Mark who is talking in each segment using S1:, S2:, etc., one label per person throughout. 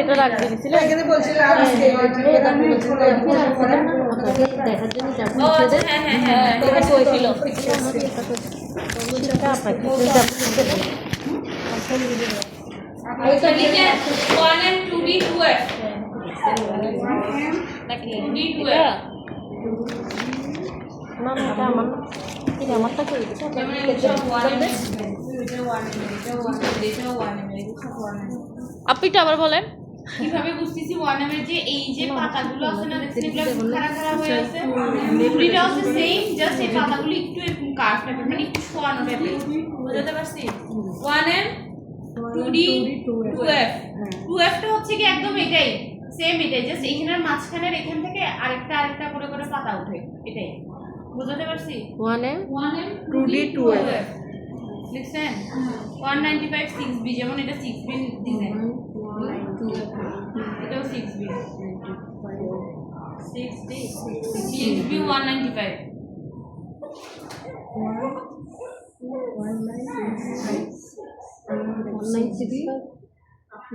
S1: ওটা রাখতে দিছিল
S2: এখানে বলছিলাম
S1: দেখার জন্য যাবো
S3: হ্যাঁ
S1: তোরা কইছিল
S3: One and 2D 2F.
S1: আমারটা করে আপনিটা আবার বলেন
S3: কিভাবে বুঝতেছি 1M এর যে এই যে পাতাগুলো আছে না দেখছেন এগুলো খাড়া খাড়া হয়ে আছে দুইটা আছে সেম জাস্ট এই পাতাগুলো একটু এরকম কার্ভ টাইপের মানে একটু শোয়ানো টাইপের বুঝতে পারছি 1M 2D 2F 2F টা হচ্ছে কি একদম এটাই সেম এটাই জাস্ট এইখানের মাঝখানের এখান থেকে আরেকটা করে করে পাতা ওঠে এটাই বুঝতে পারছি
S1: 1M
S2: 2D 2F
S3: লিখছেন 195 6B যেমন এটা 6B ডিজাইন এটাও 6B 6B 195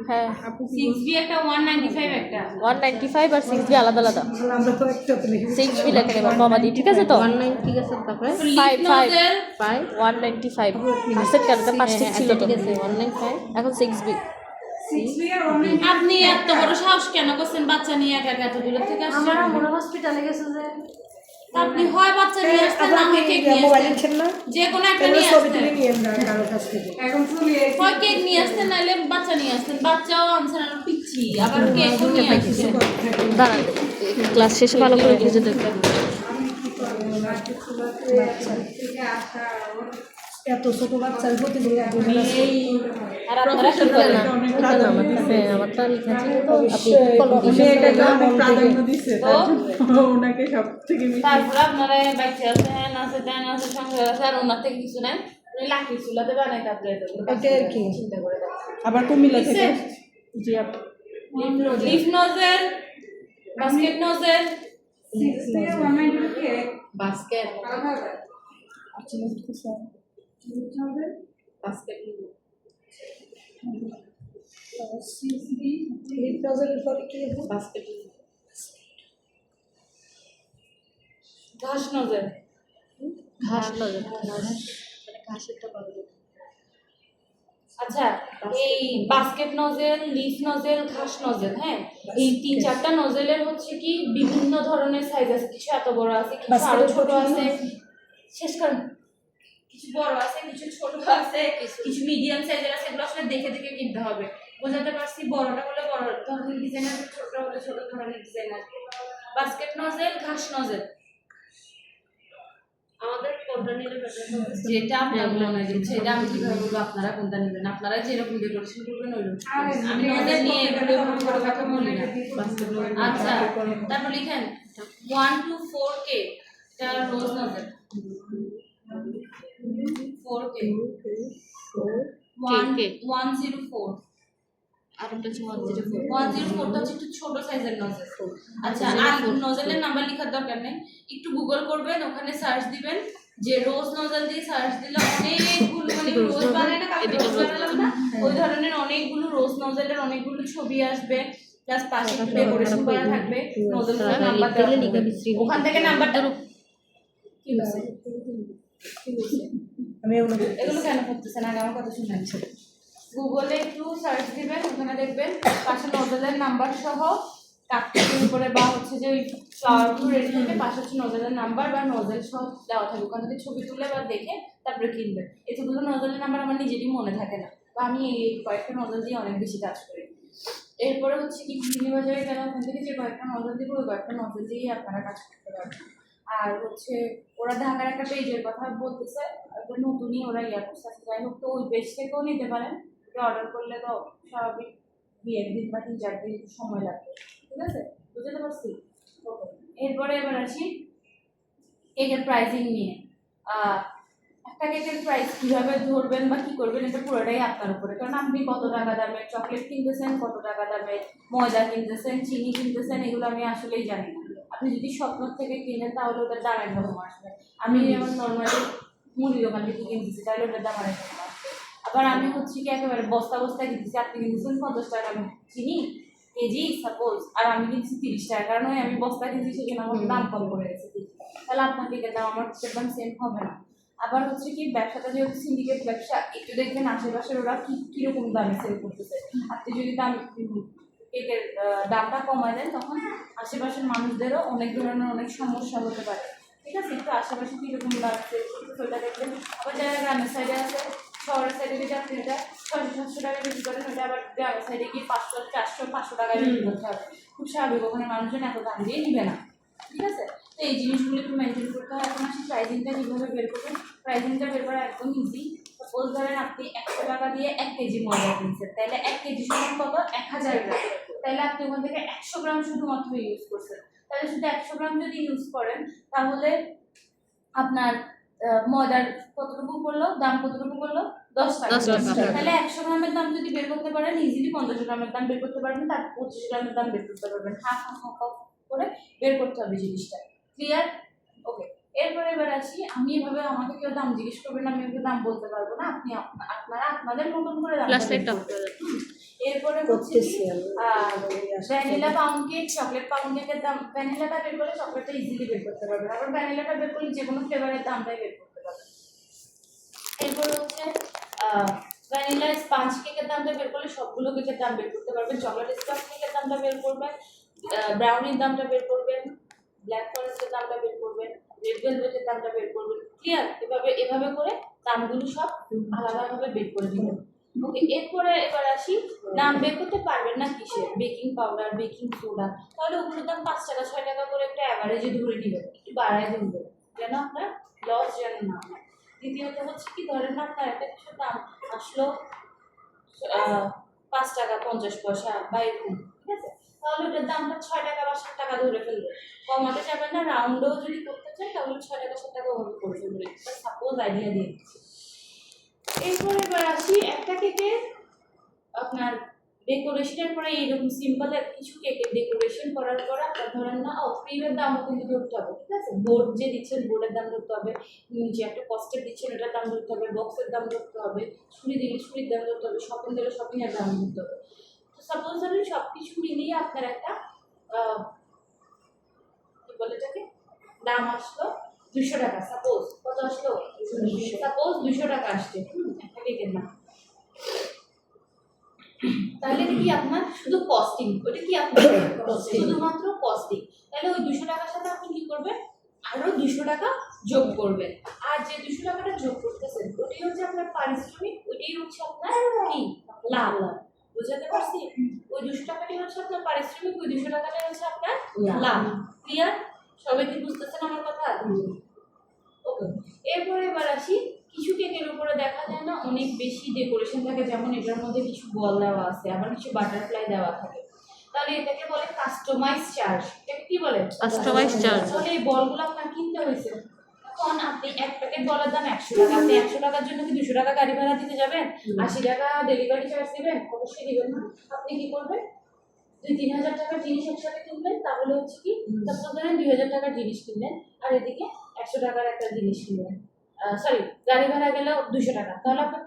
S1: হ্যাঁ
S3: 6B একটা 195 একটা
S1: 195 আর 6B আলাদা আলাদা
S2: আমরা তো একটা তো লিখি
S1: 6B লেখা নেবার কমা দিই ঠিক আছে তো
S4: 19 ঠিক আছে তারপরে
S1: 5
S3: নোজেল
S1: 195 আসের কারণে পাঁচটা ছিল তো
S4: ঠিক আছে 195
S1: এখন 6B
S3: আপনি এত বড় সাহস কেন করছেন বাচ্চা নিয়ে একা এত দূর থেকে আসছেন
S4: আমরা মনে হসপিটালে গেছে যে
S3: আপনি হয় বাচ্চা নিয়ে আসতেন না হয় কেক নিয়ে
S2: মোবাইল
S3: আসতেন
S2: ছেন না
S3: যে কোনো একটা নিয়ে
S2: ছবি
S3: আসতেন
S2: তুলে নিয়ে আমরা কারো কাছ থেকে এখন শুনি
S3: হয় কেক নিয়ে আসতেন নাহলে বাচ্চা নিয়ে আসতেন বাচ্চাও আনছেন আর পিচ্ছি আবার কেকও নিয়ে আসছেন
S1: দাঁড়ান ক্লাস শেষে ভালো করে বুঝে দেখবেন
S2: এত ছোট বাচ্চার প্রতিদিন
S3: আর আপনারা কি করেন
S1: আমারটা লেখা ছিল তো আপনি
S2: প্রাধান্য দিচ্ছে ওনাকে সব থেকে
S3: তারপরে আপনারা বাচ্চা আছে হ্যাঁ আছে দেন আছে সংসার আছে আর ওনার থেকে কিছু নেন উনি লাঠি চুলাতে বানাই তারপরে
S2: এটা আর কি
S3: চিন্তা করে
S2: আবার কুমিল্লা থেকে জি
S3: leaf nozzle basket nozzle
S4: basket
S3: basket
S4: basket
S3: ঘাস নোজেল
S1: ঘাস নজর
S4: ঘাসেরটা পাবো
S3: আচ্ছা এই বাস্কেট নজেল লিফ নজেল ঘাস নজেল হ্যাঁ এই 3-4টা নজেলের হচ্ছে কি বিভিন্ন ধরনের সাইজ আছে কিছু এত বড় আছে কিছু আরো ছোট আছে শেষ করেন কিছু বড় আছে কিছু ছোট আছে কিছু মিডিয়াম সাইজের আছে এগুলো আসলে দেখে দেখে কিনতে হবে বোঝাতে পারছি বড়টা হলে বড় ধরনের ডিজাইন আসবে ছোটটা হলে ছোট ধরনের ডিজাইন আসবে বাস্কেট নজেল ঘাস নজেল
S4: আমাদের কোনটা নিলে বেটার হবে
S3: যেটা আপনার মনে হয় সেটা আমি কিভাবে বলবো আপনারা কোনটা নেবেন আপনারা যেরকম ডেকোরেশন করবেন ওইরকম আমি ওদের নিয়ে এগুলো করে কথা বলি না আচ্ছা তারপর লিখেন 1 to 4K এটা রোজ নজর 4K 104
S1: আর একটা ছিল
S3: 104 টা হচ্ছে একটু ছোট সাইজের নজর আচ্ছা আর নজলের নাম্বার লেখার দরকার নেই একটু গুগল করবেন ওখানে সার্চ দিবেন যে রোজ নজল দিয়ে সার্চ দিলে অনেকগুলো মানে রোজ বানায় না কালকে রোজ বানালাম না ওই ধরনের অনেকগুলো রোজ নজলের অনেকগুলো ছবি আসবে প্লাস পাশে একটু ডেকোরেশন করা থাকবে নজলের নাম্বার দেওয়া থাকবে। ওখান থেকে নাম্বারটা কি বলছে
S2: আমি
S3: এগুলো কেন করতেছেন আগে আমার কথা শুনেন গুগলে একটু সার্চ দিবেন ওখানে দেখবেন পাশে নজলের নাম্বার সহ কাঠের উপরে বা হচ্ছে যে ওই ফ্লাওয়ারগুলো রেডি থাকে পাশে হচ্ছে নজলের নাম্বার বা নজল সহ দেওয়া থাকে ওখান থেকে ছবি তুলে বা দেখে তারপরে কিনবেন এতগুলো নজলের নাম্বার আমার নিজেরই মনে থাকে না বা আমি এই কয়েকটা নজল দিয়ে অনেক বেশি কাজ করি এরপরে হচ্ছে কি বিভিন্ন বাজারে গেলে ওখান থেকে যে কয়েকটা নজল দিব ওই কয়েকটা নজল দিয়েই আপনারা কাজ করতে পারবেন আর হচ্ছে ওরা ঢাকার একটা পেজের কথা বলতেছে নতুনই ওরা ইয়া করছে যাই হোক তো ওই পেজ থেকেও নিতে পারেন অর্ডার করলে তো স্বাভাবিক 1 দিন বা 3-4 দিন সময় লাগবে ঠিক আছে বুঝতে পারছি ওকে এরপরে এবার আসি কেকের প্রাইসিং নিয়ে একটা কেকের প্রাইস কীভাবে ধরবেন বা কী করবেন এটা পুরোটাই আপনার উপরে কারণ আপনি কত টাকা দামের চকলেট কিনতেছেন কত টাকা দামের ময়দা কিনতেছেন চিনি কিনতেছেন এগুলো আমি আসলেই জানি না আপনি যদি স্বপ্ন থেকে কিনেন তাহলে ওটার দাম একরকম আসবে আমি যেমন নর্মালি মুদি দোকান থেকে কিনতেছি তাহলে ওটার দাম আরেক রকম আসবে আবার আমি হচ্ছে কি একেবারে বস্তা বস্তা কিনতেছি আপনি কিনতেছেন 50 টাকা চিনি কেজি সাপোজ, আর আমি কিনছি 30 টাকা, কারণ ওই আমি বস্তা কিনছি সেখানে আমার দাম কম করে গেছে, তাহলে আপনার কেকের দাম আমার দাম সেম হবে না। আবার হচ্ছে কি ব্যবসাটা যেহেতু সিন্ডিকেট ব্যবসা, একটু দেখবেন আশেপাশের ওরা কিরকম দামে সেল করতেছে। আপনি যদি কেকের দামটা কমায় দেন তখন আশেপাশের মানুষদেরও অনেক ধরনের অনেক সমস্যা হতে পারে, ঠিক আছে? একটু আশেপাশে কীরকম দাম সেল করতেছে ওইটা দেখবেন। আবার যারা গ্রামের সাইডে আছে, শহরের সাইডে যদি আপনি এটা 600-700 টাকা বিক্রি করেন, ওইটা আবার গ্রামের সাইডে গিয়ে 500-400-500 টাকায় বিক্রি করতে হবে। খুব স্বাভাবিক, ওখানে মানুষজন এত দাম দিয়ে নিবে না, ঠিক আছে? তো এই জিনিসগুলো একটু মেনটেন করতে হয়। এখন আসি প্রাইজিংটা কীভাবে বের করবেন। প্রাইজিংটা বের করা একদম ইজি। সাপোজ ধরেন আপনি 100 টাকা দিয়ে 1 কেজি ময়দা কিনছেন, তাহলে 1 কেজি সমান কত? 1000 গ্রাম। তাহলে আপনি ওখান থেকে 100 গ্রাম শুধুমাত্র ইউজ করছেন। তাহলে শুধু 100 গ্রাম যদি ইউজ করেন তাহলে আপনার ময়দার কতটুকু পড়লো, দাম কতটুকু পড়লো? 10 টাকা। তাহলে 100 গ্রামের দাম যদি বের করতে পারেন, ইজিলি 50 গ্রামের দাম বের করতে পারবেন, তার 25 গ্রামের দাম বের করতে পারবেন। হাফ করে বের করতে হবে জিনিসটা। ক্লিয়ার? ওকে। এরপরে এবার আসি, আমি এভাবে আমাকে কেউ দাম জিজ্ঞেস করবেন, আমি ওকে দাম বলতে পারবো না, আপনি আপনারা আপনাদের মতন করে দাম এরপরে হচ্ছে vanilla pound cake, chocolate pound কেকের দাম, ভ্যানিলাটা বের করলে চকলেটটা ইজিলি বের করতে পারবেন, আবার ভ্যানিলাটা বের করলে যে কোনো ফ্লেভারের দামটাই বের করতে পারবেন। এরপরে হচ্ছে ভ্যানিলা স্পঞ্জ কেকের দামটা বের করলে সবগুলো কেকের দাম বের করতে পারবেন। চকলেট স্পঞ্জ কেকের দামটা বের করবেন, ব্রাউনির দামটা বের করবেন, ব্ল্যাক ফরেস্টের দামটা বের করবেন, রেড ভেলভেটের দামটা বের করবেন। ক্লিয়ার? এভাবে করে দামগুলো সব আলাদাভাবে বের করে দিবেন। ওকে। এরপরে এবার আসি, দাম বের করতে পারবেন না কিসের? বেকিং পাউডার, বেকিং সোডা, তাহলে ওগুলোর দাম 5 টাকা 6 টাকা করে একটা অ্যাভারেজে ধরে নেবেন, একটু বাড়ায় ধরবেন যেন আপনার লস যেন না হয়। দ্বিতীয়ত হচ্ছে কি, ধরেন না আপনার একটা কিছুর দাম আসলো 5 টাকা 50 পয়সা বা এরকম, ঠিক আছে? তাহলে ওটার দামটা 6 টাকা বা 7 টাকা ধরে ফেলবে, কমাতে যাবেন না। রাউন্ডও যদি করতে চান তাহলে 6 টাকা 7 টাকা ওভাবে করে ফেলবে। সাপোজ আইডিয়া দিয়ে দিচ্ছি। এরপরে এবার আসি, একটা কেকে আপনার ডেকোরেশনের পরে এইরকম সিম্পল কিছু কেকের ডেকোরেশন করার পরে আপনার ধরেন না ক্রিমের দামও কিন্তু ধরতে হবে, ঠিক আছে? বোর্ড যে দিচ্ছেন বোর্ডের দাম ধরতে হবে, যে একটা কস্টের দিচ্ছেন এটার দাম ধরতে হবে, বক্সের দাম ধরতে হবে, ছুরি দিলে ছুরির দাম ধরতে হবে, শপিং দিলে শপিংয়ের দাম ধরতে হবে। তো সাপোজ ধরেন সব কিছু মিলিয়ে আপনার একটা কি বলে এটাকে, দাম আসলো 200 টাকা। সাপোজ কত আসলো? সাপোজ 200 টাকা আসছে একটা কেকের দাম। তাহলে এটা কি আপনার শুধু কস্টিং, ওটা কি আপনার শুধুমাত্র কস্টিং। তাহলে ওই 200 টাকার সাথে আপনি কি করবেন? আরো 200 টাকা যোগ করবেন, আর যে 200 টাকাটা যোগ করতেছেন ওটাই হচ্ছে আপনার পারিশ্রমিক, ওইটাই হচ্ছে আপনার কি লাভ। বুঝাতে পারছি? ওই 200 টাকাটাই হচ্ছে আপনার পারিশ্রমিক, ওই 200 টাকাটাই হচ্ছে আপনার লাভ। ক্লিয়ার? সবাই কি বুঝতেছেন আমার কথা? ওকে। এরপরে এবার আসি, কিছু কেকের উপরে দেখা যায় না অনেক বেশি ডেকোরেশন থাকে, যেমন এটার মধ্যে কিছু বল দেওয়া আছে, আবার কিছু বাটারফ্লাই দেওয়া থাকে, তাহলে এটাকে বলে কাস্টমাইজ চার্জ। এটাকে কি বলে?
S1: Customize charge.
S3: তাহলে এই বলগুলো আপনার কিনতে হয়েছে, এখন আপনি এক প্যাকেট বলের দাম 100 টাকা, আপনি 100 টাকার জন্য কি 200 টাকা গাড়ি ভাড়া দিতে যাবেন? 80 টাকা ডেলিভারি চার্জ দিবেন? অবশ্যই দিবেন না। আপনি কি করবেন? 2-3 হাজার টাকার জিনিস একসাথে কিনবেন, তাহলে হচ্ছে কি, তারপর ধরেন 2000 টাকার জিনিস কিনলেন, আর এদিকে 100 টাকার একটা জিনিস কিনলেন, সরি গাড়ি ভাড়া গেল 200 টাকা, তাহলে আপনার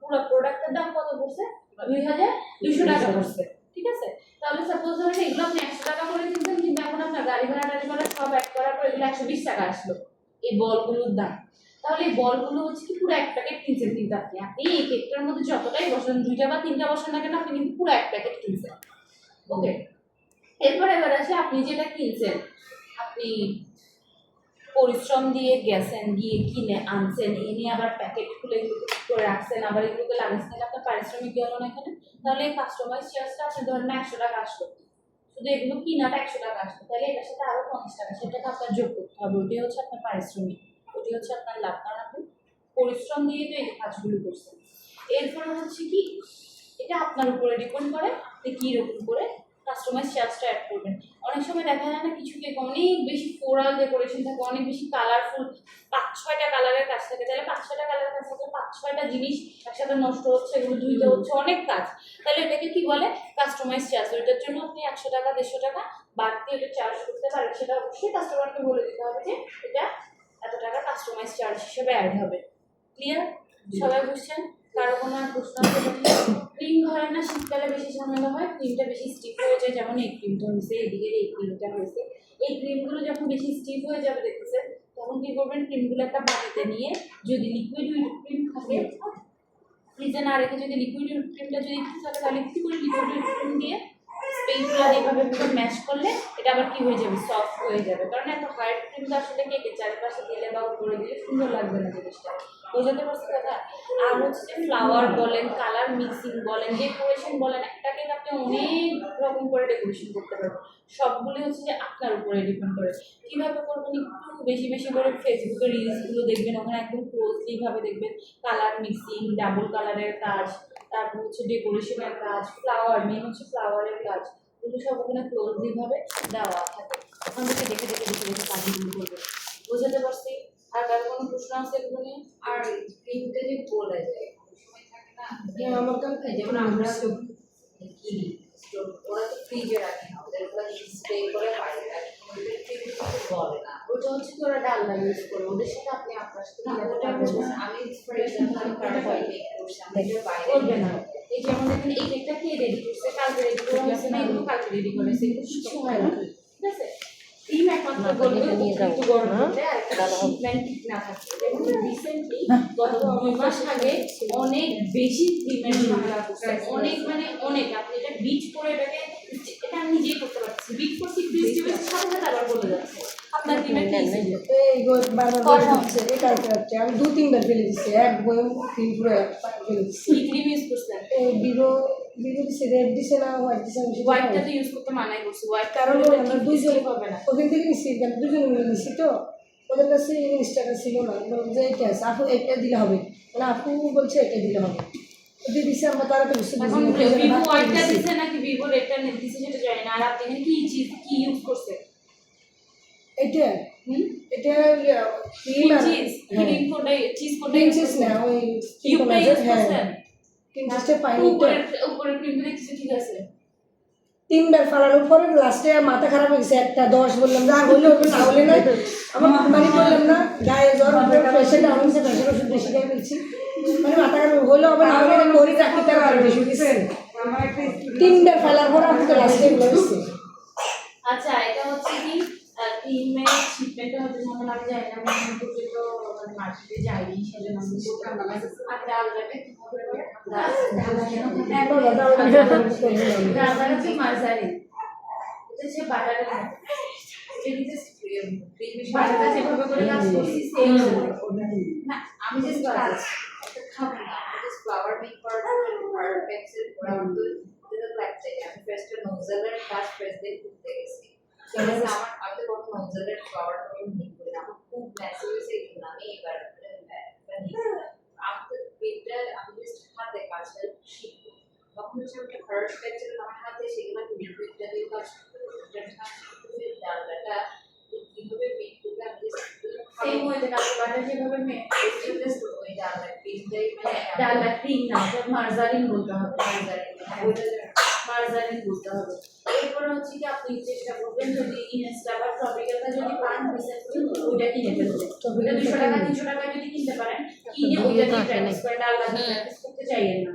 S3: পুরো প্রোডাক্টের দাম কত পড়ছে? 2200 টাকা পড়ছে, ঠিক আছে? তাহলে সাপোজ ধরেন এগুলো আপনি 100 টাকা করে কিনতেন, কিন্তু এখন আপনার গাড়ি ভাড়া সব এক করার পর এগুলো 120 টাকা আসলো এই বলগুলোর দাম। তাহলে এই বলগুলো হচ্ছে কি পুরো এক প্যাকেট কিনছেন, কিন্তু আপনি এই কেকটার মধ্যে যতটাই বসান, 2টা বা 3টা বসান না কেন, আপনি কিন্তু পুরো এক প্যাকেট কিনছেন। ওকে। এরপর এবার আসে, আপনি যেটা কিনছেন, আপনি পরিশ্রম দিয়ে গেছেন, গিয়ে কিনে আনছেন, এনে আবার প্যাকেট খুলে করে রাখছেন, আবার এগুলোকে লাগাচ্ছেন, আপনার পারিশ্রমিক গেল না এখানে। তাহলে এই কাস্টমাইজ চার্জটা আপনি ধরেন 100 টাকা আসলো, শুধু এগুলো কিনাটা 100 টাকা আসলো, তাহলে এটার সাথে আরো 50 টাকা সেটাকে আপনার যোগ করতে হবে, ওটাই হচ্ছে আপনার পারিশ্রমিক, ওটাই হচ্ছে আপনার লাভ, কারণ আপনি পরিশ্রম দিয়ে তো এই কাজগুলো করছেন। এরপরে হচ্ছে কি, এটা আপনার উপরে ডিপেন্ড করে আপনি কীরকম করে কাস্টমাইজ চার্জটা অ্যাড করবেন। অনেক সময় দেখা যায় না কিছু কেক অনেক বেশি ফ্লোরাল ডেকোরেশন থাকে, অনেক বেশি কালারফুল, 5-6টা কালারের কাজ থাকে, তাহলে 5-6টা কালারের কাজ থাকে, 5-6টা জিনিস একসাথে নষ্ট হচ্ছে, এগুলো ধুইতে হচ্ছে, অনেক কাজ, তাহলে এটাকে কি বলে? Customize charge. ওইটার জন্য আপনি 100 টাকা 150 টাকা বাড়তি এটা চার্জ করতে পারেন, সেটা অবশ্যই কাস্টমারকে বলে দিতে হবে যে এটা এত টাকা কাস্টমাইজ চার্জ হিসেবে অ্যাড হবে। ক্লিয়ার? সবাই বুঝছেন? কারো কোনো আর প্রশ্ন আছে? ক্রিম ধরে না শীতকালে বেশি ঝামেলা হয়, ক্রিমটা বেশি স্টিফ হয়ে যায়, যেমন এই ক্রিমটা হয়েছে, এদিকে এই ক্রিমটা হয়েছে। এই ক্রিমগুলো যখন বেশি স্টিফ হয়ে যাবে দেখতেছেন, তখন কি করবেন, ক্রিমগুলো একটা বাটিতে নিয়ে, যদি লিকুইড ক্রিম থাকে ফ্রিজে না রেখে যদি লিকুইড ক্রিমটা যদি একটু থাকে, তাহলে একটু করে লিকুইড ক্রিম দিয়ে স্পেসগুলো এইভাবে ম্যাশ করলে এটা আবার কি হয়ে যাবে, সফট হয়ে যাবে। কারণ এত হার্ড ক্রিম তো আসলে কেকের চারপাশে দিলে বা উপরে দিলে সুন্দর লাগবে না জিনিসটা, বোঝাতে পারছি কথা? আর হচ্ছে যে ফ্লাওয়ার বলেন, কালার মিক্সিং বলেন, ডেকোরেশন বলেন, একটা কেক আপনি অনেক রকম করে ডেকোরেশন করতে পারবেন। সবগুলি হচ্ছে যে আপনার উপরে ডিপেন্ড করে কীভাবে করবেন। একটু বেশি বেশি করে ফেসবুকে রিলসগুলো দেখবেন, ওখানে একদম ক্লোজলিভাবে দেখবেন কালার মিক্সিং, ডাবল কালারের কাজ, তারপর হচ্ছে ডেকোরেশনের কাজ, ফ্লাওয়ার, মেন হচ্ছে ফ্লাওয়ারের কাজ, এগুলো সব ওখানে ক্লোজলিভাবে দেওয়া থাকে। ওখান থেকে দেখে দেখে দেখে দেখে কাজগুলো করবে, বোঝাতে পারছি? আর কার কোনো প্রশ্ন আছে এগুলো নিয়ে?
S4: আর ক্রিমটা যে গলে যায় অনেক সময় থাকে না,
S2: আমার কাছে
S4: যেমন আমরা কি ওরা তো ফ্রিজে রাখে না, ওদের ওরা স্প্রে করে বাইরে রাখে, ওদের ক্রিম কিন্তু গলে না।
S3: ওটা হচ্ছে কি ওরা ডালডা ইউজ করে, ওদের সাথে আপনি আপনার সাথে
S4: না,
S3: মিলাতে
S4: ওটা
S3: পারবেন না।
S4: আমি ফর এক্সাম্পল আমি কার্ডবয় মেক করছি, আমি যে বাইরে
S3: করবে না। এই যেমন দেখেন এই কেকটা কে রেডি করছে, কালকে রেডি করা হয়েছে না, এগুলো কালকে রেডি করেছে, এগুলো কিছু সময় লাগে, ঠিক আছে? ক্রিম একমাত্র বলবে একটু গরম করতে, আর একটা শিপমেন্ট ঠিক না থাকে। যেমন রিসেন্টলি গত 2 মাস আগে অনেক বেশি ক্রিমের ঝামেলা করছে, অনেক মানে অনেক। আপনি এটা বিট করে এটাকে, এটা আমি নিজেই করতে পারছি, বিট করছি ক্রিস্টিভের সাথে সাথে আবার বলে যাচ্ছে আপনার ক্রিমের কি
S2: এই বারবার হচ্ছে এই কাজটা হচ্ছে। আমি 2-3 বার ফেলে দিচ্ছি, এক বয়ম ক্রিম পুরো ফেলে দিচ্ছি।
S3: কি ক্রিম ইউজ করছেন?
S2: এই বিভো দিচ্ছে, রেড দিচ্ছে না হোয়াইট দিচ্ছে, আমি সেটা
S3: হোয়াইটটা
S2: জানি
S3: তো
S2: না।
S3: ইউজ করতে মানাই করছি, হোয়াইট
S2: কারণ
S3: কারণ
S2: আমরা দুইজন
S3: হবে না।
S2: ওখান থেকে নিচ্ছি, কেন দুজনে মিলে নিচ্ছি তো, ওদের কাছে এই জিনিসটা ছিল না, বললাম যে এটা আছে, আপু এটা দিলে হবে, মানে আপু বলছে এটা দিলে হবে, ওদের দিচ্ছে। আমরা তারা তো বুঝতে
S3: এখন
S2: পারছি
S3: ভিভো হোয়াইটটা দিছে নাকি ভিভো রেডটা দিছে সেটা জানি না। আর আপনি এখানে কি চিজ কি ইউজ করছেন?
S2: এটা
S3: হুম,
S2: এটা
S3: ক্রিম চিজ, ক্রিম কোনটা, চিজ কোনটা
S2: ক্রিম
S3: ইউজ
S2: চিজ না,
S3: করছেন?
S2: ওই
S3: কিউবটা ইউজ করছেন?
S2: ক্রিম চিজটা পাইনি।
S3: উপরে উপরে ক্রিমটা দেখছি ঠিক আছে।
S2: 3 বার ফালানোর পরে লাস্টে মাথা খারাপ হয়ে গেছে, একটা 10 বললাম যা হলে হবে, না হলে না। আমার মানে বললাম না, গায়ে জ্বর উঠে প্রেশারটা আমি প্রেশার ওষুধ বেশি খেয়ে ফেলছি, মানে মাথা খারাপ হলো হবে, না হলে করি রাখি তার আর বেশি গেছে। 3 বার ফেলার পর আমি তো লাস্টে বলেছি।
S3: আচ্ছা, এটা হচ্ছে কি ক্রিমের শিপমেন্টটা হচ্ছে যেমন আমি জানি না, আমি এখন পর্যন্ত মানে মার্কেটে যাইনি, সেজন্য আমি বলতে পারলাম না। আর ডালডাটা কিভাবে করে? ডালডা হচ্ছে মার্জারিন, এটা হচ্ছে বাটারের মতো।
S4: এটা জাস্ট ক্রিম
S3: বাটারটা যেভাবে করে কাজ করছি সেম
S4: না, আমি জাস্ট কাজ একটা খাবো না, আমি জাস্ট ফ্লাওয়ার মেক করার জন্য পারফেক্টের ওরা তো দিতে লাগছে। আমি ফার্স্ট নোজেলের কাজ প্রেসিডেন্ট করতে গেছি, আমার আমি তো কোনো নোজেলের ফ্লাওয়ার মেক করি না, আমার খুব ম্যাসি হয়েছে, এই জন্য আমি এবার আমি তো এটা আমি জাস্ট হাতে কাজটা শিখবো। তখন হচ্ছে একটা পারফেক্টের আমার হাতে সেগুলো আমি লিকুইডটা দিয়ে কাজ করতে ডালটা কিভাবে মেক করতে আমি
S3: সেম হয়ে যায়। কাজু বাটার যেভাবে
S4: জাস্ট ওই ডালটা ক্রিমটাই মানে
S3: ডালডা ক্রিম না, ওটা মার্জারিন বলতে হবে, মার্জারিন বলতে হবে। এরপরে হচ্ছে কি আপনি চেষ্টা করবেন যদি ইনস্টা বা ট্রপিক্যালটা যদি পান ওইটা কিনে ফেলবেন। ওটা 200 টাকা 300 টাকায় যদি কিনতে পারেন, কিনে ওইটা দিয়ে প্র্যাকটিস করে ডালডা প্র্যাকটিস করতে চাইয়েন না।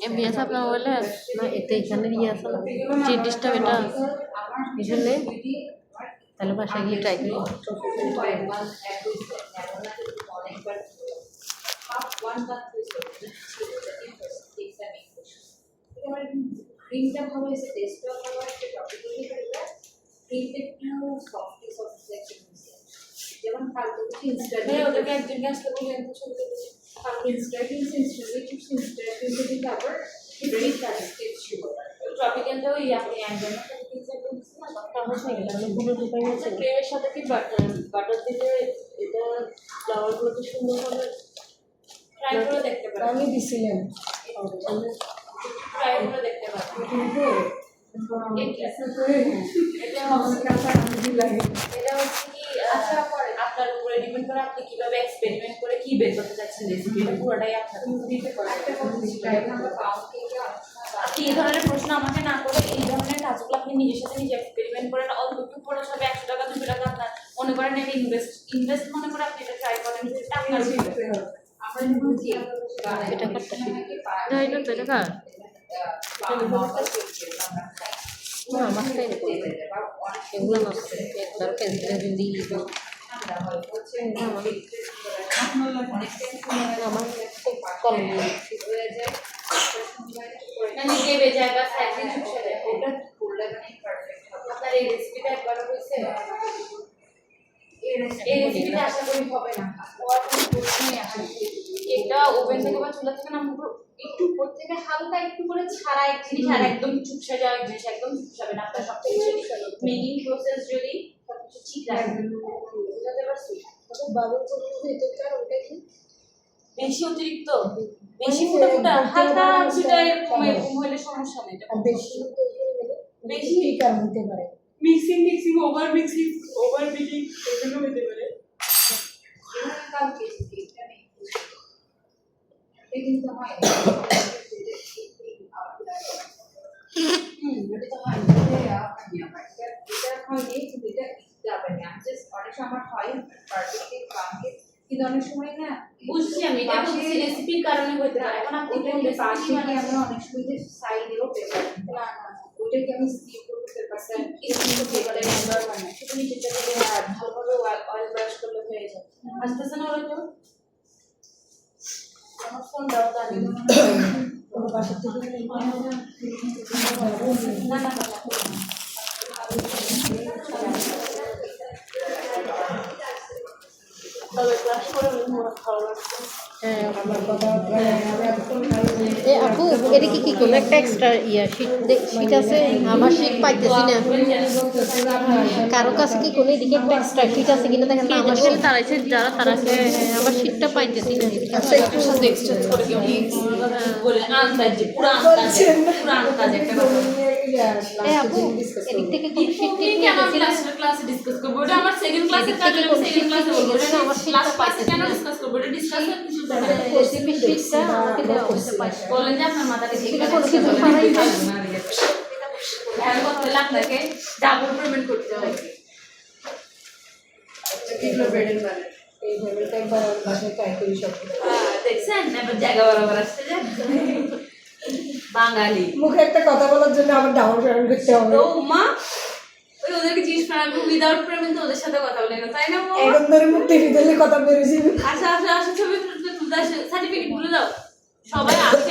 S1: এমনি আছে আপনার মোবাইলে না? এতে এখানে দিয়ে আছে না যে ডিস্টার্ব, এটা এখানে তাহলে বাসায় গিয়ে ট্রাই করি।
S4: ক্রিমটা ভালো হয়েছে, টেস্টটাও ভালো হয়েছে, টপিক্যালি ক্রিমটা একটু সফটি সফট সেকশন হয়েছে। যেমন ফালতু কিছু ইনস্টাগ্রামে
S3: ওটাকে একজনকে আসতে বলে এত ছবি তুলেছি। ট্রপিক্যালটা ওই আপনি একজনের সাথে কিনতে বলছেন না, সহজ হয়ে গেল। ক্রিমের সাথে কি বাটার দিলে এটা ফ্লাওয়ারগুলোকে সুন্দর হবে, ট্রাই করে দেখতে পারেন।
S2: আমি দিছিলাম
S3: ট্রাই করে দেখতে পারেন।
S2: কিন্তু
S3: এটা হচ্ছে কি আপনার উপরে ডিপেন্ড করে আপনি কিভাবে এক্সপেরিমেন্ট করে কি বের করতে চাচ্ছেন রেসিপি, এটা পুরোটাই আপনার দিতে পারেন। আপনি এই ধরনের প্রশ্ন আমাকে না করে এই ধরনের কাজগুলো আপনি নিজের সাথে নিজে এক্সপেরিমেন্ট করেন। অল্প একটু খরচ হবে, 100 টাকা 200 টাকা আপনার মনে করেন এটা ইনভেস্ট মনে করে আপনি এটা ট্রাই করেন, আপনার
S4: আমরা
S1: এটা করতেছি না এটা তো এটা কার না আমার তাই এগুলো নষ্ট একবার পেন্সিল দিয়ে আমার কলম
S3: মানে দেবে যায় বা সাইডে চুপসে যায় ওটা করলে মানে পারফেক্ট হবে আপনার এই রেসিপিটা একবার হয়েছে এই রেসিপিটা আশা করি হবে না হওয়ার কোনো প্রশ্নই আসে না এটা ওভেন থেকে বা চুলা থেকে নামানোর পর একটু উপর থেকে হালকা একটু করে ছাড়া এক জিনিস আর একদম চুপসে যাওয়া এক জিনিস একদম চুপসাবে না আপনার সব কিছু মেকিং প্রসেস যদি সবকিছু ঠিক রাখেন বুঝতে পারছি
S2: বাবুর জন্য এটা ওটা কি
S3: বেশি অতিরিক্ত বেশি ফুটা ফুটা হালকা ফুটা এরকম হলে সমস্যা নেই
S2: আর বেশি
S3: বেশি
S2: কার হতে পারে
S3: মিক্সিং ওভার মিক্সিং এগুলো হতে পারে
S4: কালকে এটা নেই কিন্তু হয়
S3: এটা তো হয়
S4: কিন্তু অনেক সময় না
S3: বুঝছি আমি এটা বলছি রেসিপির কারণে হতে পারে এখন আপনি কোন
S4: পাশে
S3: রেসিপি
S4: কি আমরা অনেক সময় যে সাইডেও পেপার
S3: না
S4: ওইটাকে আমি স্কিপ করবো পেপারটা
S3: এরকম তো পেপারে নাম্বার হয় না শুধু নিচেটা থেকে ভালোভাবে অয়েল ব্রাশ করলে হয়ে যায় আসতেছে না ওরা কেউ আমার ফোন দাও তাহলে
S2: কোনো পাশে থেকে
S3: না না তবে ব্রাশ করে মোরা ভালো লাগছে
S1: হ্যাঁ
S2: আমার কথা আমি এতক্ষণ
S1: এ আপু এটা কি কোনো একটা এক্সট্রা শীট আছে আমার শীট পাইতেছি না কারো কাছে কি কোনো এদিকে একটা এক্সট্রা শীট আছে কিনা দেখেন না আমার শীট তারাইছে যারা তারা আমার শীটটা পাইতেছি না
S2: আচ্ছা একটু
S3: সাথে এক্সচেঞ্জ করে কেউ বলে আন্দাজ যে পুরো আন্দাজ একটা কথা
S1: এ আপু এদিক থেকে কোনো শীট
S3: কি কেন আমি লাস্টের ক্লাসে ডিসকাস করব ওটা আমার সেকেন্ড ক্লাসের কাজ আমি সেকেন্ড ক্লাসে বলবো এটা আমার ক্লাস ক্লাসে কেন ডিসকাস করব এটা ডিসকাস কিছু জানা
S1: রেসিপি শীটটা আমাকে দেওয়া হতে পারে
S3: বলেন যে আপনার মাথাটা ঠিক আছে
S1: কোনো কিছু ছাড়াই
S3: হ্যাঁ করতে আপনাকে ডাবল পেমেন্ট করতে হবে
S4: এগুলো ব্রেডের বানায়
S2: এই ভেবেটা একবার বাসায় ট্রাই করি সব
S3: দেখছেন এবার জায়গা বরাবর আসছে যে বাঙালি
S2: মুখে একটা কথা বলার জন্য আমার ডাউন পেমেন্ট করতে হবে
S3: তো মা ওই ওদেরকে জিজ্ঞেস করা আমি উইদাউট পেমেন্ট তো ওদের সাথে কথা বলে না তাই না মা
S2: এখন ধরে মুখ টেনে দিলে কথা বেরোছি
S3: আচ্ছা আচ্ছা আচ্ছা ছবি তুলতে সার্টিফিকেট গুলো দাও সবাই আসে